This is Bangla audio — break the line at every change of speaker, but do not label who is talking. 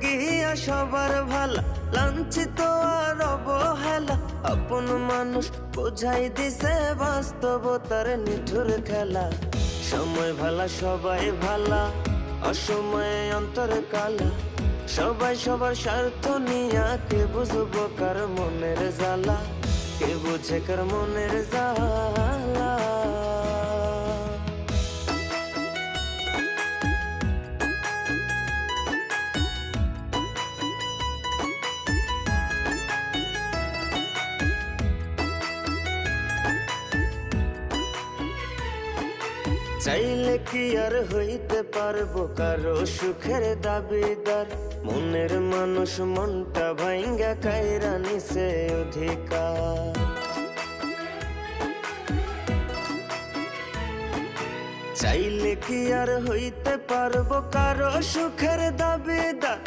গিয়া সবার ভালা, লাঞ্ছিত আর অবহেলা। আপন মানুষ বোঝাই দিছে বাস্তবতার নিঠুর খেলা। সময় ভালা সবাই ভালা, অসময়ে অন্তর কালা। সবাই সবার স্বার্থ নিয়া, কে বুঝবো কার মনের জ্বালা, কে বুঝে কার মনের জ্বালা। চাইলে কি আর হইতে পারবো কারো সুখের দাবিদার? মনের মানুষ মনটা ভাঙ্গা কাইরা নিছে অধিকার। চাইলে কি আর হইতে পারবো কারো সুখের দাবিদার?